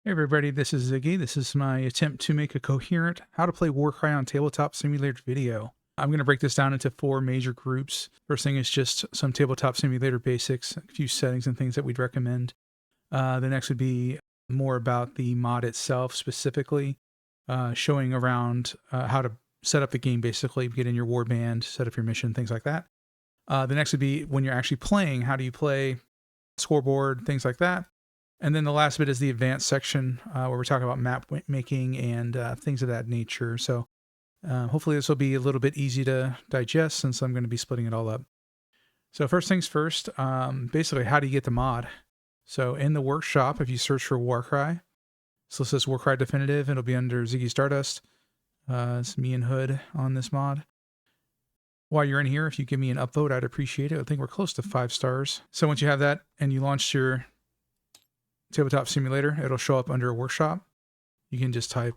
Hey everybody, this is Ziggy. This is my attempt to make a coherent how to play Warcry on tabletop simulator video. I'm going to break this down into 4 major groups. First thing is just some tabletop simulator basics, a few settings and things that we'd recommend. The next would be more about the mod itself specifically, showing around how to set up the game basically, get in your warband, set up your mission, things like that. The next would be when you're actually playing, how do you play, scoreboard, things like that. And then the last bit is the advanced section where we're talking about map making and things of that nature. So hopefully this will be a little bit easy to digest since I'm going to be splitting it all up. So first things first, basically how do you get the mod? So in the workshop, if you search for Warcry, so this says Warcry Definitive, it'll be under Ziggy Stardust. It's me and Hood on this mod. While you're in here, if you give me an upvote, I'd appreciate it. I think we're close to 5 stars. So once you have that and you launch your tabletop simulator, it'll show up under a workshop. You can just type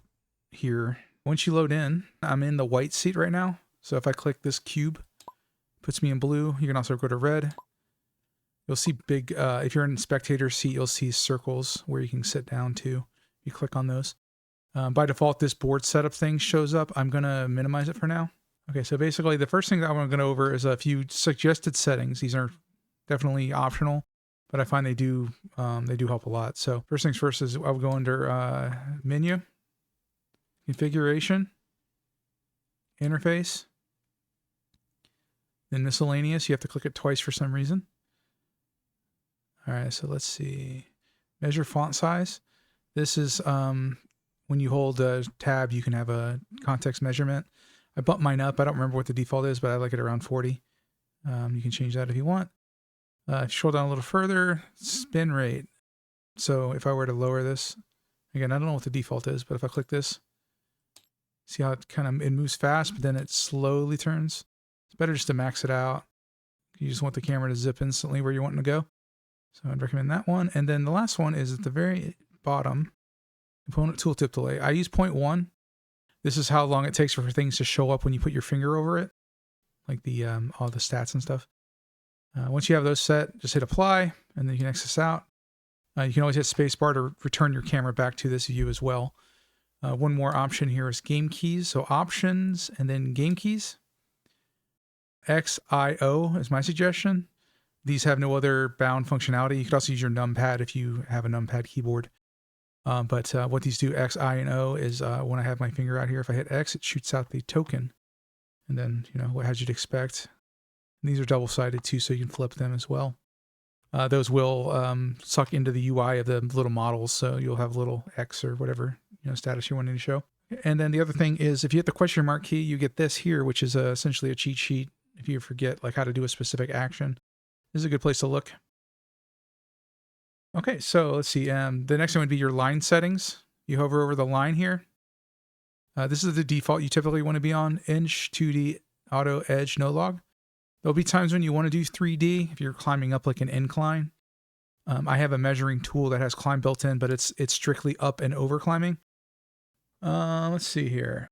here. Once you load in, I'm in the white seat right now. So if I click this cube, it puts me in blue. You can also go to red. You'll see big, if you're in spectator seat, you'll see circles where you can sit down too. You click on those. By default, this board setup thing shows up. I'm going to minimize it for now. Okay, so basically the first thing that I want to go over is a few suggested settings. These are definitely optional, but I find they do help a lot. So first things first is I'll go under menu, configuration, interface, then miscellaneous. You have to click it twice for some reason. All right, so let's see. Measure font size. This is when you hold a tab, you can have a context measurement. I bumped mine up. I don't remember what the default is, but I like it around 40. You can change that if you want. If you scroll down a little further, spin rate. So if I were to lower this, again, I don't know what the default is, but if I click this, see how it moves fast, but then it slowly turns. It's better just to max it out. You just want the camera to zip instantly where you're wanting to go. So I'd recommend that one. And then the last one is at the very bottom, component tooltip delay. I use 0.1. This is how long it takes for things to show up when you put your finger over it, like the all the stats and stuff. Once you have those set, just hit apply, and then you can X this out. You can always hit spacebar to return your camera back to this view as well. One more option here is game keys. So options and then game keys. XIO is my suggestion. These have no other bound functionality. You could also use your numpad if you have a numpad keyboard. But what these do, X, I, and O, is when I have my finger out here, if I hit X, it shoots out the token. And then, as you'd expect. And these are double-sided too, so you can flip them as well. Those will suck into the UI of the little models, so you'll have a little X or whatever status you're wanting to show. And then the other thing is, if you hit the question mark key, you get this here, which is essentially a cheat sheet. If you forget how to do a specific action, this is a good place to look. Okay, so let's see. The next one would be your line settings. You hover over the line here. This is the default you typically want to be on: inch, 2D, auto, edge, no log. There'll be times when you want to do 3D if you're climbing up like an incline. I have a measuring tool that has climb built in, but it's strictly up and over climbing. Let's see here.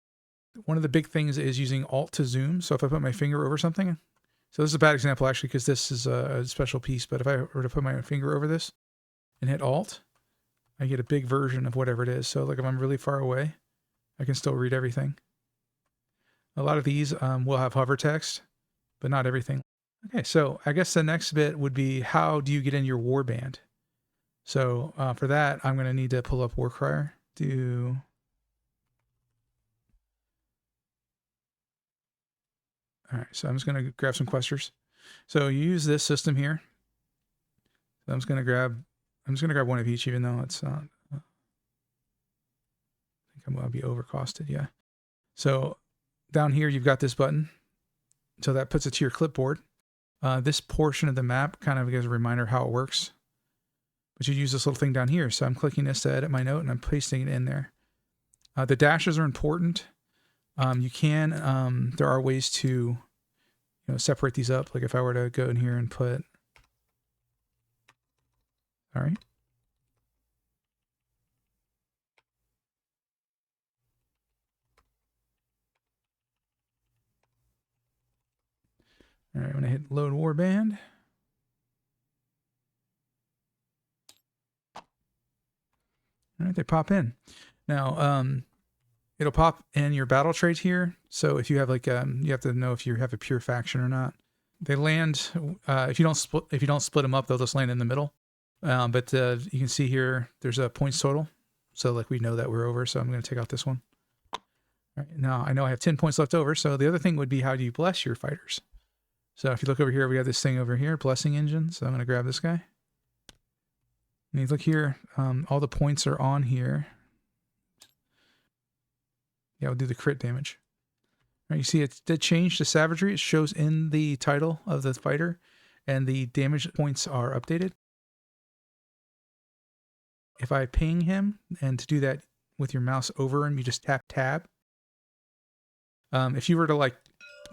One of the big things is using Alt to zoom. So if I put my finger over something, so this is a bad example actually because this is a special piece, but if I were to put my finger over this and hit Alt, I get a big version of whatever it is. So like if I'm really far away, I can still read everything. A lot of these will have hover text, but not everything. Okay, so I guess the next bit would be how do you get in your warband? So for that, I'm going to need to pull up Warcry. All right, so I'm just going to grab some questers. So you use this system here. So I'm just going to grab one of each, even though it's not. I think I'm going to be overcosted, yeah. So down here, you've got this button. So that puts it to your clipboard. This portion of the map kind of gives a reminder of how it works. But you use this little thing down here. So I'm clicking this to edit my note, and I'm pasting it in there. The dashes are important. You can, there are ways to separate these up. Like if I were to go in here and put, all right. All right, when I hit load warband, All right, they pop in. Now, it'll pop in your battle trades here. So if you have like, you have to know if you have a pure faction or not. They land, if you don't split them up, they'll just land in the middle. But you can see here, there's a points total. So like we know that we're over. So I'm going to take out this one. All right, now I know I have 10 points left over. So the other thing would be, how do you bless your fighters? So if you look over here, we have this thing over here, blessing engine. So I'm going to grab this guy. And you look here, all the points are on here. Yeah, we'll do the crit damage. Right, you see it did change to savagery. It shows in the title of the fighter, and the damage points are updated. If I ping him, and to do that with your mouse over him, you just tap tab. If you were to like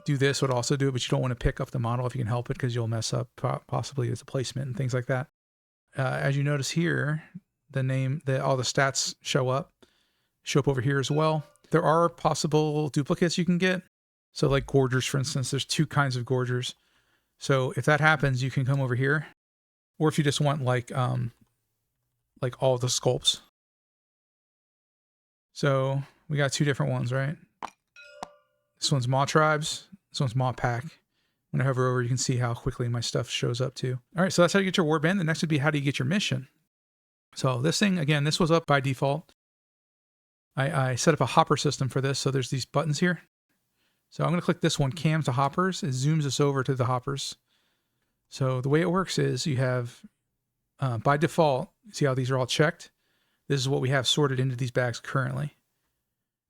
do this, would also do it, but you don't want to pick up the model if you can help it, because you'll mess up possibly with the placement and things like that. As you notice here, the name, all the stats show up over here as well. There are possible duplicates you can get. So like gorgers, for instance, there's 2 kinds of gorgers. So if that happens, you can come over here. Or if you just want like all the sculpts. So we got 2 different ones, right? This one's Maw Tribes. This one's Maw Pack. When I hover over, you can see how quickly my stuff shows up too. All right, so that's how you get your warband. The next would be, how do you get your mission? So this thing, again, this was up by default. I set up a hopper system for this. So there's these buttons here. So I'm going to click this one, cams to hoppers. It zooms us over to the hoppers. So the way it works is you have, by default, see how these are all checked? This is what we have sorted into these bags currently.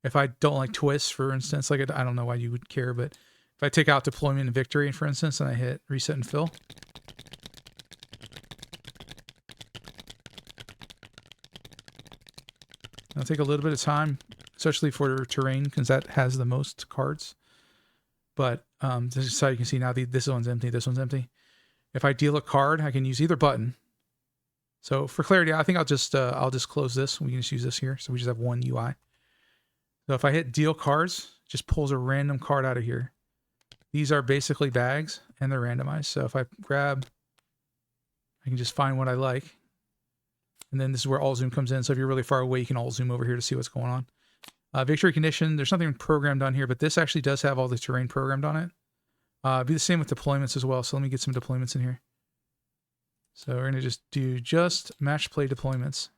If I don't like twists, for instance, like I don't know why you would care, but if I take out deployment and victory, for instance, and I hit reset and fill, it'll take a little bit of time, especially for terrain, because that has the most cards. But this is how you can see now this one's empty, this one's empty. If I deal a card, I can use either button. So for clarity, I think I'll just close this. We can just use this here. So we just have one UI. So if I hit deal cards, it just pulls a random card out of here. These are basically bags and they're randomized. So if I grab, I can just find what I like. And then this is where all zoom comes in. So if you're really far away, you can all zoom over here to see what's going on. Victory condition, there's nothing programmed on here, but this actually does have all the terrain programmed on it. Be the same with deployments as well. So let me get some deployments in here. So we're going to just do match play deployments.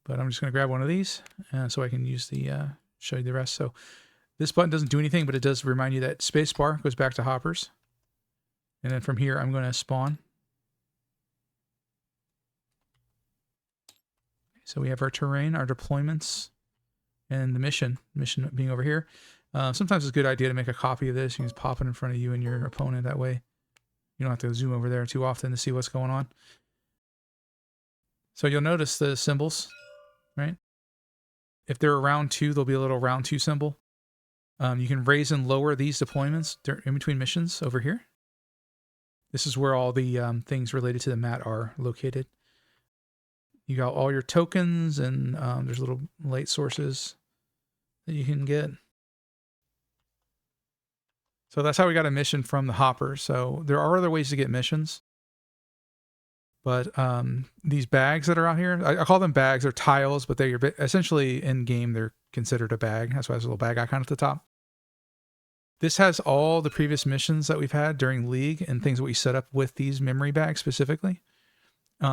But I'm just going to grab one of these so I can use the, show you the rest. So this button doesn't do anything, but it does remind you that spacebar goes back to hoppers. And then from here, I'm going to spawn. So we have our terrain, our deployments, and the mission being over here. Sometimes it's a good idea to make a copy of this. You can just pop it in front of you and your opponent. That way you don't have to zoom over there too often to see what's going on. So you'll notice the symbols, right? If they're round 2, there'll be a little round 2 symbol. You can raise and lower these deployments in between missions over here. This is where all the things related to the mat are located. You got all your tokens, and there's little light sources that you can get. So that's how we got a mission from the hopper. So there are other ways to get missions. But these bags that are out here, I call them bags. They're tiles, but they're essentially in game, they're considered a bag. That's why there's a little bag icon at the top. This has all the previous missions that we've had during League and things that we set up with these memory bags specifically.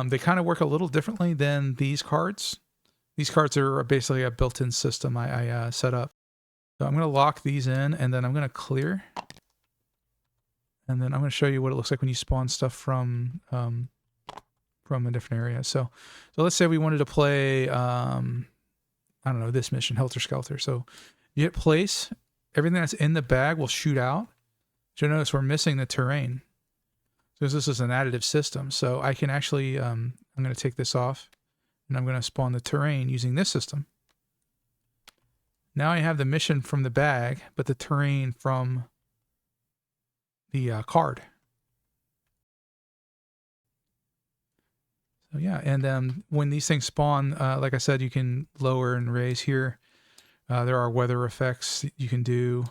They kind of work a little differently than these cards. These cards are basically a built-in system I set up. So I'm going to lock these in, and then I'm going to clear. And then I'm going to show you what it looks like when you spawn stuff from a different area. So let's say we wanted to play, I don't know, this mission, Helter Skelter. So you hit place, everything that's in the bag will shoot out. So you'll notice we're missing the terrain. Because this is an additive system. So I can actually, I'm going to take this off, and I'm going to spawn the terrain using this system. Now I have the mission from the bag, but the terrain from the card. So yeah, and when these things spawn, like I said, you can lower and raise here. There are weather effects that you can do.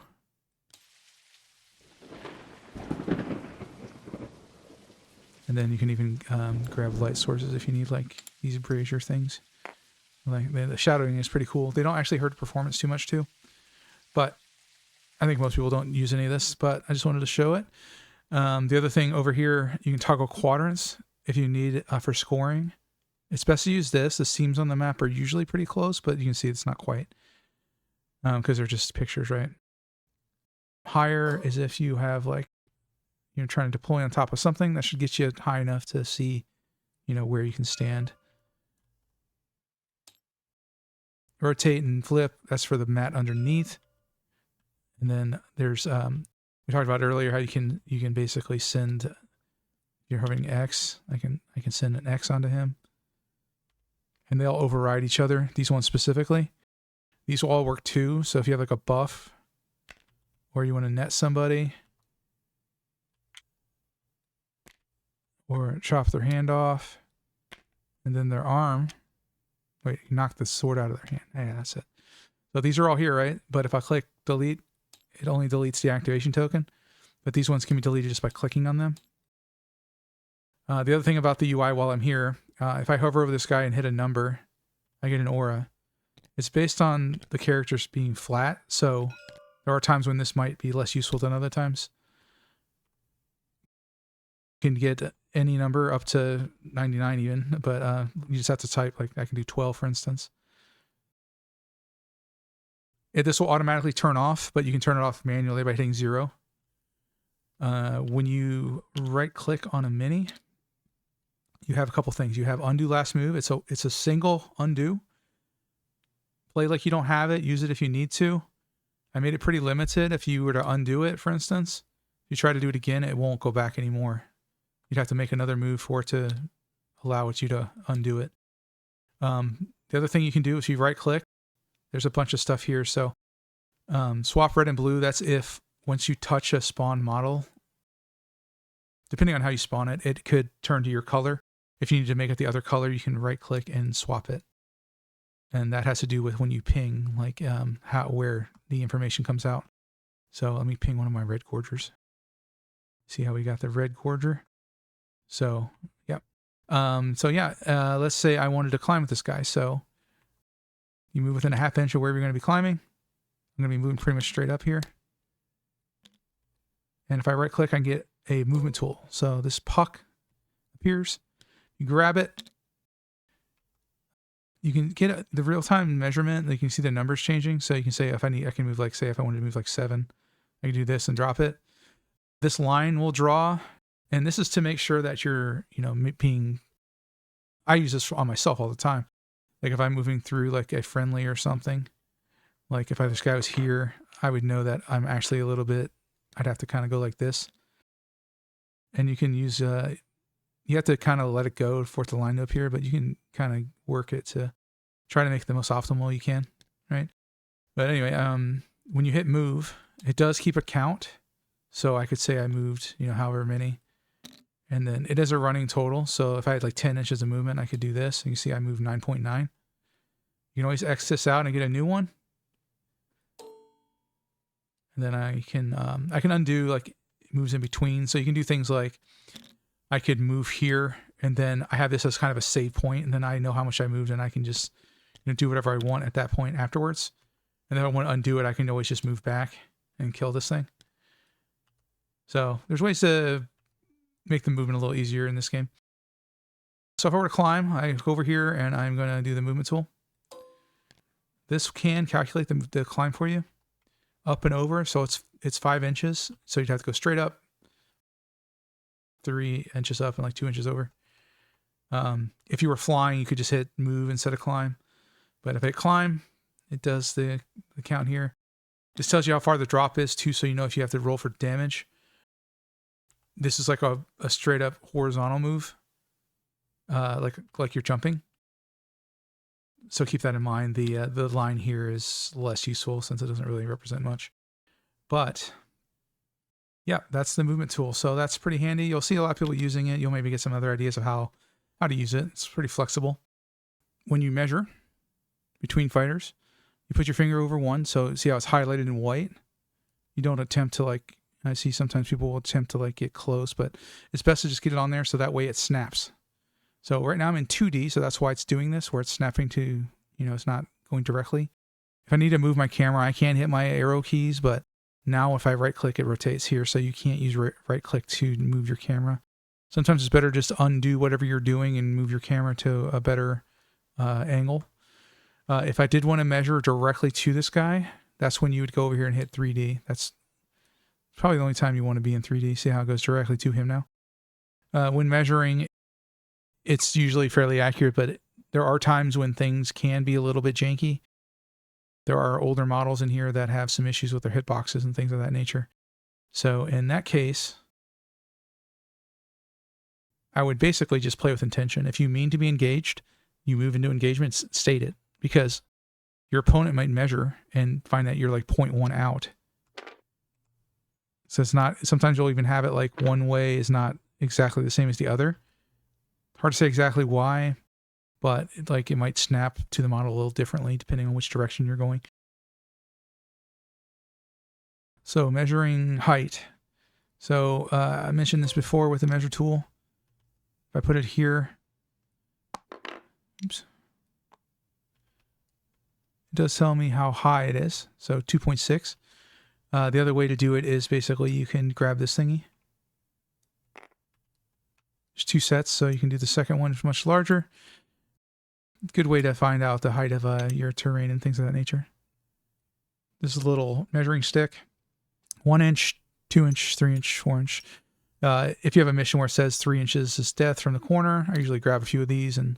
And then you can even grab light sources if you need, like these brazier things. Like the shadowing is pretty cool. They don't actually hurt performance too much too, but I think most people don't use any of this, but I just wanted to show it. The other thing over here, you can toggle quadrants if you need it for scoring. It's best to use this. The seams on the map are usually pretty close, but you can see it's not quite because they're just pictures, right? Higher is if you have like, you're trying to deploy on top of something that should get you high enough to see, you know, where you can stand. Rotate and flip, that's for the mat underneath. And then there's, we talked about earlier how you can basically send, if you're having X, I can send an X onto him. And they'll override each other, these ones specifically. These will all work too, so if you have like a buff, or you want to net somebody, or chop their hand off, and then their arm. Wait, you knock the sword out of their hand. Yeah, that's it. So these are all here, right? But if I click delete, it only deletes the activation token. But these ones can be deleted just by clicking on them. The other thing about the UI while I'm here, if I hover over this guy and hit a number, I get an aura. It's based on the characters being flat, so there are times when this might be less useful than other times. You can get any number up to 99 even, but you just have to type, like I can do 12 for instance. This will automatically turn off, but you can turn it off manually by hitting 0. When you right click on a mini, you have a couple things. You have undo last move. It's a single undo. Play like you don't have it. Use it if you need to. I made it pretty limited. If you were to undo it, for instance, if you try to do it again, it won't go back anymore. You'd have to make another move for it to allow you to undo it. The other thing you can do is you right click. There's a bunch of stuff here. So swap red and blue. That's if once you touch a spawn model, depending on how you spawn it, it could turn to your color. If you need to make it the other color, you can right click and swap it. And that has to do with when you ping, like where the information comes out. So let me ping one of my red gorgers. See how we got the red gorger? So, yep. Let's say I wanted to climb with this guy. So you move within a half inch of where you're going to be climbing. I'm going to be moving pretty much straight up here. And if I right click, I can get a movement tool. So this puck appears. You grab it. You can get the real-time measurement. You can see the numbers changing. So you can say if I can move like, say if I wanted to move like 7, I can do this and drop it. This line will draw. And this is to make sure that you're, I use this on myself all the time. Like if I'm moving through like a friendly or something, like if this guy was here, I would know that I'm actually a little bit, I'd have to kind of go like this. And you can use, you have to kind of let it go for it to line up here, but you can kind of work it to try to make it the most optimal you can, right? But anyway, when you hit move, it does keep a count. So I could say I moved, however many. And then it is a running total. So if I had like 10 inches of movement, I could do this. And you see I moved 9.9. You can always X this out and get a new one. And then I can undo like moves in between. So you can do things like I could move here and then I have this as kind of a save point, and then I know how much I moved and I can just do whatever I want at that point afterwards. And then if I want to undo it, I can always just move back and kill this thing. So there's ways to make the movement a little easier in this game. So if I were to climb, I go over here and I'm going to do the movement tool. This can calculate the climb for you, up and over. So it's 5 inches. So you'd have to go straight up, 3 inches up, and like 2 inches over. If you were flying, you could just hit move instead of climb. But if I climb, it does the count here. This tells you how far the drop is too, so you know if you have to roll for damage. This is like a straight up horizontal move, like you're jumping. So keep that in mind. The line here is less useful since it doesn't really represent much. But yeah, that's the movement tool. So that's pretty handy. You'll see a lot of people using it. You'll maybe get some other ideas of how to use it. It's pretty flexible. When you measure between fighters, You put your finger over one, so see how it's highlighted in white? You don't attempt to like, I see sometimes people will attempt to like get close, but it's best to just get it on there so that way it snaps. So right now I'm in 2D, so that's why it's doing this, where it's snapping to, you know, it's not going directly. If I need to move my camera, I can hit my arrow keys, but now if I right click, it rotates here, so you can't use right click to move your camera. Sometimes it's better just to undo whatever you're doing and move your camera to a better angle. If I did want to measure directly to this guy, that's when you would go over here and hit 3D. That's probably the only time you want to be in 3D. See how it goes directly to him now? When measuring, it's usually fairly accurate, but there are times when things can be a little bit janky. There are older models in here that have some issues with their hitboxes and things of that nature. So in that case, I would basically just play with intention. If you mean to be engaged, you move into engagement, state it, because your opponent might measure and find that you're like 0.1 out. So it's not, sometimes you'll even have it like one way is not exactly the same as the other. Hard to say exactly why, but it might snap to the model a little differently depending on which direction you're going. So measuring height. So I mentioned this before with the measure tool. If I put it here, oops, it does tell me how high it is. So 2.6. The other way to do it is basically you can grab this thingy. There's two sets, so you can do the second one, it's much larger. Good way to find out the height of your terrain and things of that nature. This is a little measuring stick. 1 inch, 2 inch, 3 inch, 4 inch. If you have a mission where it says 3 inches is death from the corner, I usually grab a few of these and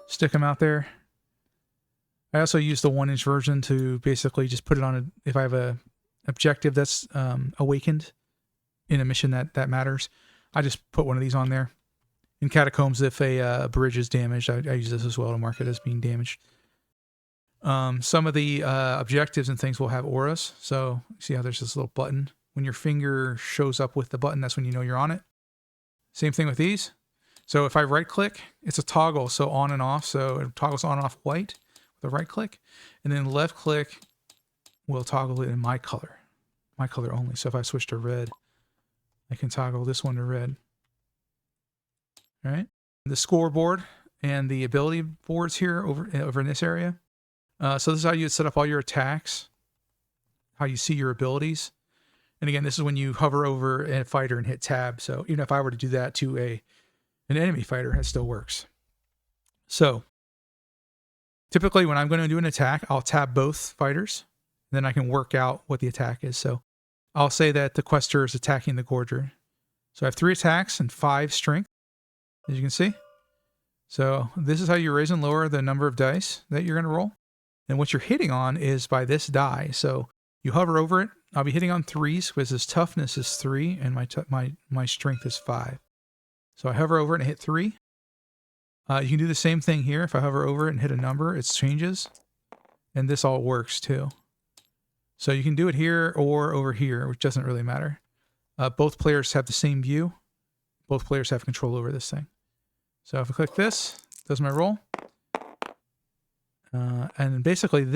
stick them out there. I also use the 1 inch version to basically just put it on if I have a objective that's awakened in a mission that matters. I just put one of these on there. In Catacombs, if a bridge is damaged, I use this as well to mark it as being damaged. Some of the objectives and things will have auras. So see how there's this little button. When your finger shows up with the button, that's when you know you're on it. Same thing with these. So if I right click, it's a toggle, so on and off. So it toggles on and off white with a right click. And then left click will toggle it in my color only. So if I switch to red, I can toggle this one to red. All right. The scoreboard and the ability boards here over in this area. So this is how you would set up all your attacks, how you see your abilities. And again, this is when you hover over a fighter and hit tab. So even if I were to do that to an enemy fighter, it still works. So typically when I'm going to do an attack, I'll tab both fighters. Then I can work out what the attack is. So I'll say that the quester is attacking the gorger. So I have 3 attacks and 5 strength, as you can see. So this is how you raise and lower the number of dice that you're going to roll. And what you're hitting on is by this die. So you hover over it. I'll be hitting on 3s because his toughness is 3 and my strength is 5. So I hover over it and hit 3. You can do the same thing here. If I hover over it and hit a number, it changes. And this all works too. So you can do it here or over here, which doesn't really matter. Both players have the same view. Both players have control over this thing. So if I click this, it does my roll. And basically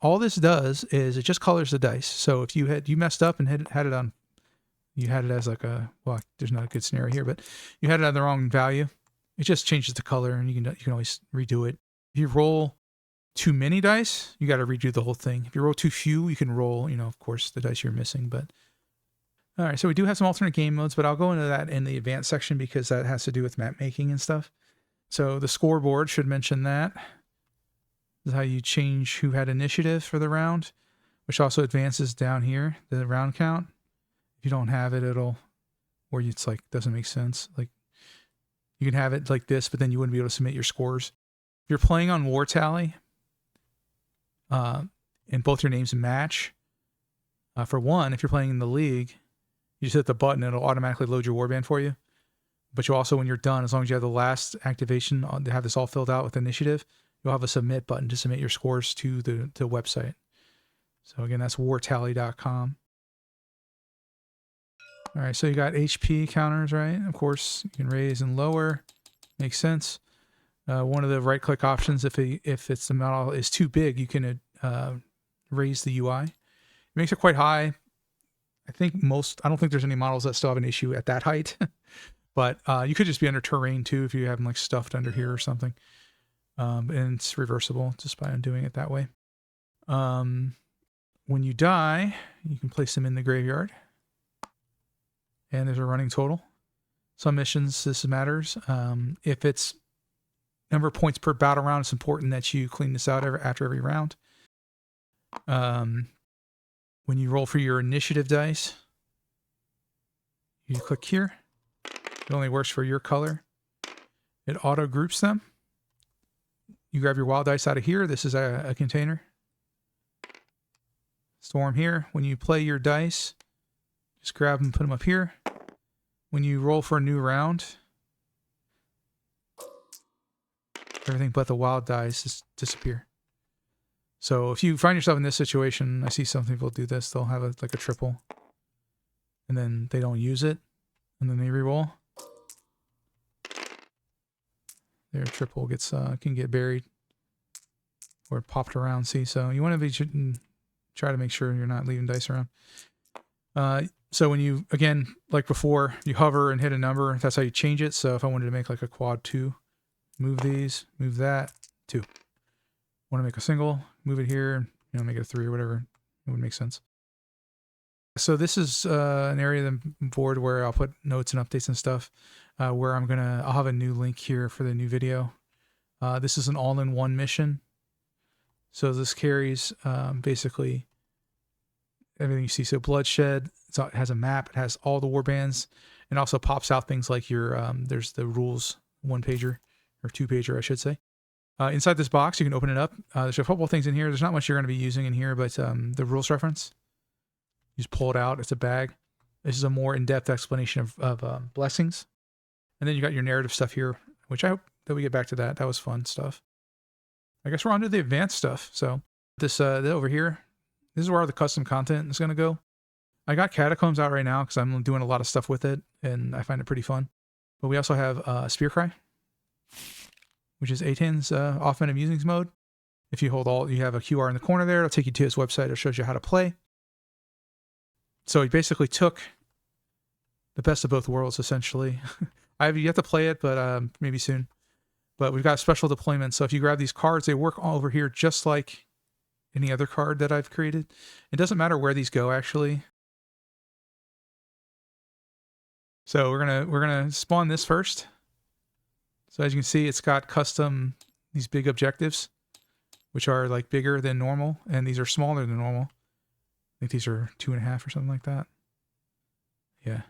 all this does is it just colors the dice. So if you messed up and had it on, you had it as like well, there's not a good scenario here, but you had it on the wrong value. It just changes the color and you can always redo it. If you roll too many dice, you got to redo the whole thing. If you roll too few, you can roll, of course, the dice you're missing. But all right, so we do have some alternate game modes, but I'll go into that in the advanced section because that has to do with map making and stuff. So the scoreboard should mention that. This is how you change who had initiative for the round, which also advances down here, the round count. If you don't have it, or it's like, doesn't make sense. Like you can have it like this, but then you wouldn't be able to submit your scores. If you're playing on War Tally, and both your names match, for one, if you're playing in the league, you just hit the button, it'll automatically load your warband for you. But you also, when you're done, as long as you have the last activation to have this all filled out with initiative, you'll have a submit button to submit your scores to the website. So again, that's wartally.com. All right, so you got HP counters, right? Of course, you can raise and lower. Makes sense. One of the right-click options, if the model is too big, you can raise the UI. It makes it quite high. I don't think there's any models that still have an issue at that height, but you could just be under terrain too if you have them like stuffed under here or something. And it's reversible just by undoing it that way. When you die, you can place them in the graveyard. And there's a running total. Some missions, this matters. If it's number of points per battle round, it's important that you clean this out after every round. When you roll for your initiative dice, you click here. It only works for your color. It auto groups them. You grab your wild dice out of here. This is a container. Store them here. When you play your dice, just grab them and put them up here. When you roll for a new round, everything but the wild dice just disappear. So if you find yourself in this situation, I see some people do this. They'll have like a triple, and then they don't use it, and then they re-roll. Their triple can get buried or popped around. See, so you want to try to make sure you're not leaving dice around. So when you, again, like before, you hover and hit a number, that's how you change it. So if I wanted to make like a quad 2, move these, move that, 2. Want to make a single, move it here, make it a 3 or whatever. It would make sense. So this is an area of the board where I'll put notes and updates and stuff, where I'll have a new link here for the new video. This is an all-in-one mission. So this carries basically everything you see. So Bloodshed, it has a map, it has all the warbands, and also pops out things like your, there's the rules 1-pager, or 2-pager, I should say. Inside this box, you can open it up. There's a couple things in here. There's not much you're going to be using in here, but the rules reference, you just pull it out. It's a bag. This is a more in-depth explanation of blessings. And then you got your narrative stuff here, which I hope that we get back to that. That was fun stuff. I guess we're on to the advanced stuff. So this over here, this is where all the custom content is going to go. I got Catacombs out right now because I'm doing a lot of stuff with it, and I find it pretty fun. But we also have Spear Cry, which is Aten's offensive musings mode. If you hold alt, you have a QR in the corner there. It'll take you to his website. It shows you how to play. So he basically took the best of both worlds, essentially. I have yet to play it, but maybe soon. But we've got special deployments. So if you grab these cards, they work all over here just like any other card that I've created. It doesn't matter where these go, actually. So we're gonna spawn this first. So as you can see, it's got custom, these big objectives, which are like bigger than normal, and these are smaller than normal. I think these are 2.5 or something like that. Yeah.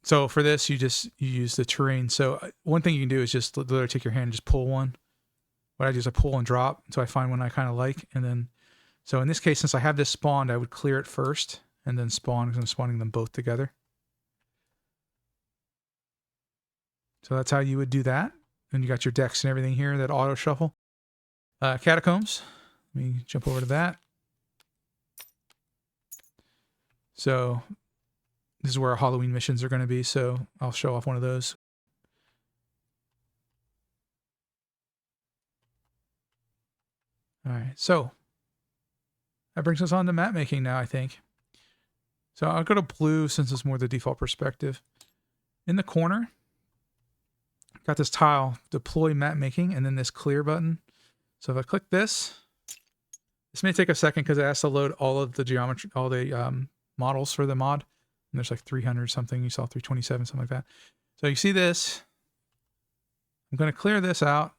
So for this, you use the terrain. So one thing you can do is just literally take your hand and just pull one. What I do is I pull and drop, so I find one I kind of like, and then, so in this case, since I have this spawned, I would clear it first, and then spawn, because I'm spawning them both together. So that's how you would do that. And you got your decks and everything here that auto shuffle. Catacombs. Let me jump over to that. So this is where our Halloween missions are going to be. So I'll show off one of those. All right. So that brings us on to map making now, I think. So I'll go to blue since it's more the default perspective. In the corner, got this tile, deploy map making, and then this clear button. So if I click this may take a second because it has to load all of the geometry, all the models for the mod. And there's like 300 something. You saw 327, something like that. So you see this. I'm going to clear this out.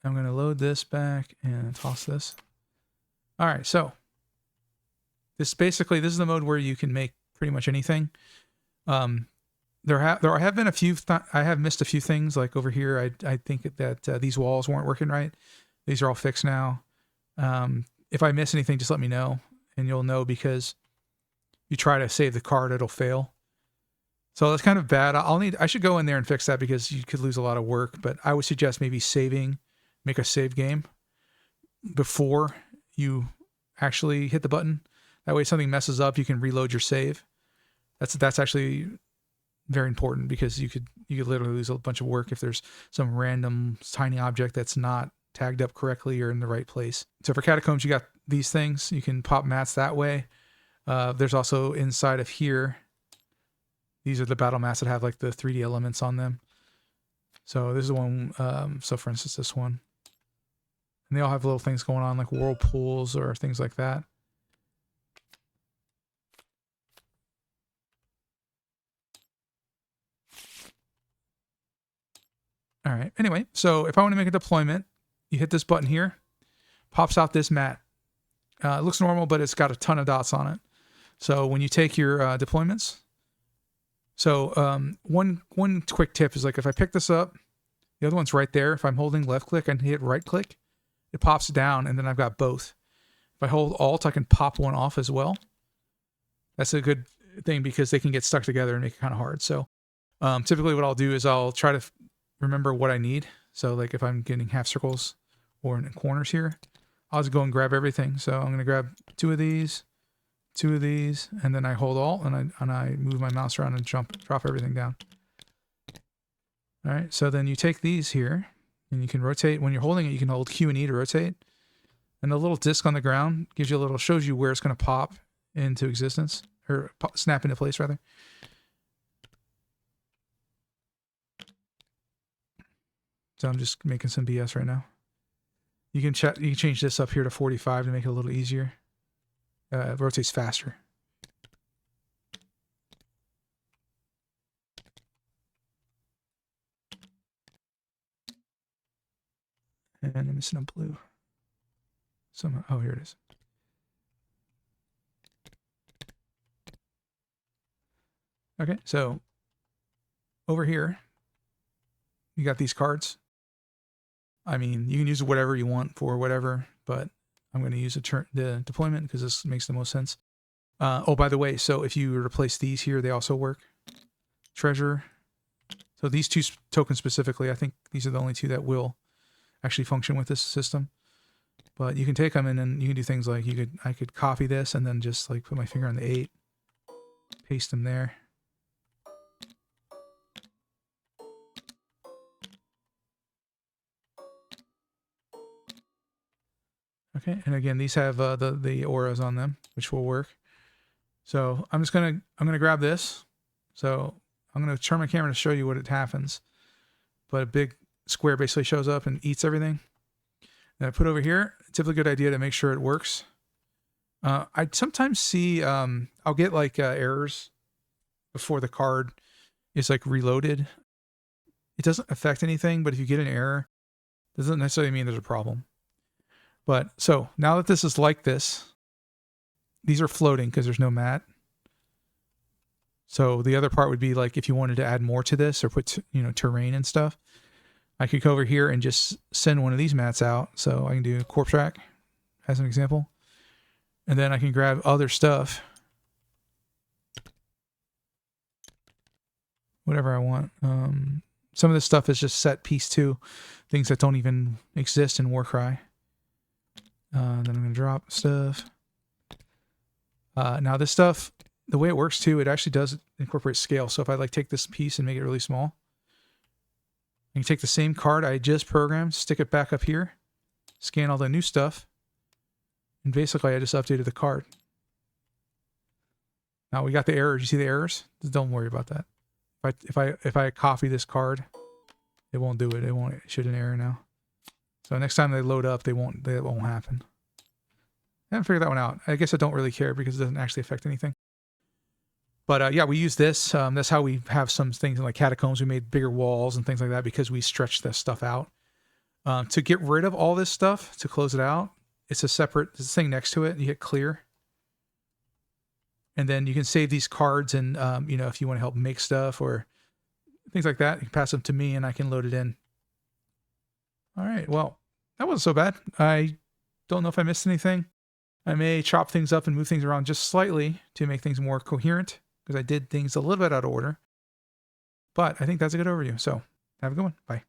I'm going to load this back and toss this. All right, so this is the mode where you can make pretty much anything. There have been a few. I have missed a few things. Like over here, I think that these walls weren't working right. These are all fixed now. If I miss anything, just let me know, and you'll know because you try to save the card, it'll fail. So that's kind of bad. I should go in there and fix that because you could lose a lot of work. But I would suggest maybe make a save game before you actually hit the button. That way, if something messes up, you can reload your save. That's actually very important because you could literally lose a bunch of work if there's some random tiny object that's not tagged up correctly or in the right place. So for catacombs, you got these things. You can pop mats that way. There's also inside of here, these are the battle mats that have like the 3D elements on them. So this is one, so for instance, this one. And they all have little things going on like whirlpools or things like that. All right, anyway, so if I want to make a deployment, you hit this button here, pops out this mat. It looks normal, but it's got a ton of dots on it. So when you take your deployments, so one quick tip is like if I pick this up, the other one's right there. If I'm holding left click and hit right click, it pops down, and then I've got both. If I hold Alt, I can pop one off as well. That's a good thing because they can get stuck together and make it kind of hard. So typically what I'll do is I'll try to remember what I need. So like if I'm getting half circles or in corners here, I'll just go and grab everything. So I'm going to grab two of these, and then I hold Alt and I move my mouse around and drop everything down. All right, so then you take these here and you can rotate. When you're holding it, you can hold Q and E to rotate. And the little disc on the ground gives you shows you where it's going to pop into existence, or snap into place rather. So I'm just making some BS right now. You can change this up here to 45 to make it a little easier. It rotates faster. And I'm missing a blue. Somehow, oh, here it is. Okay, so over here, you got these cards. I mean, you can use whatever you want for whatever, but I'm going to use the deployment because this makes the most sense. Oh, by the way, so if you replace these here, they also work. Treasure. So these two tokens specifically, I think these are the only two that will actually function with this system. But you can take them and then you can do things like I could copy this and then just like put my finger on the 8, paste them there. Okay, and again, these have the auras on them, which will work. So I'm gonna grab this. So I'm gonna turn my camera to show you what it happens. But a big square basically shows up and eats everything. And I put over here. Typically, a good idea to make sure it works. I sometimes see I'll get like errors before the card is like reloaded. It doesn't affect anything, but if you get an error, it doesn't necessarily mean there's a problem. But so now that this is like this, these are floating because there's no mat. So the other part would be like if you wanted to add more to this or put, terrain and stuff, I could go over here and just send one of these mats out. So I can do corpse rack as an example. And then I can grab other stuff. Whatever I want. Some of this stuff is just set piece 2. Things that don't even exist in Warcry. Then I'm going to drop stuff. Now this stuff, the way it works too, it actually does incorporate scale. So if I like take this piece and make it really small, I can take the same card I just programmed, stick it back up here, scan all the new stuff, and basically I just updated the card. Now we got the errors. You see the errors? Don't worry about that. If I copy this card, it won't do it. It should an error now. So next time they load up, that won't happen. I haven't figured that one out. I guess I don't really care because it doesn't actually affect anything. But yeah, we use this. That's how we have some things like catacombs. We made bigger walls and things like that because we stretched this stuff out. To get rid of all this stuff, to close it out, it's a separate thing next to it. You hit clear. And then you can save these cards and, if you want to help make stuff or things like that, you can pass them to me and I can load it in. All right, well, that wasn't so bad. I don't know if I missed anything. I may chop things up and move things around just slightly to make things more coherent because I did things a little bit out of order. But I think that's a good overview. So have a good one. Bye.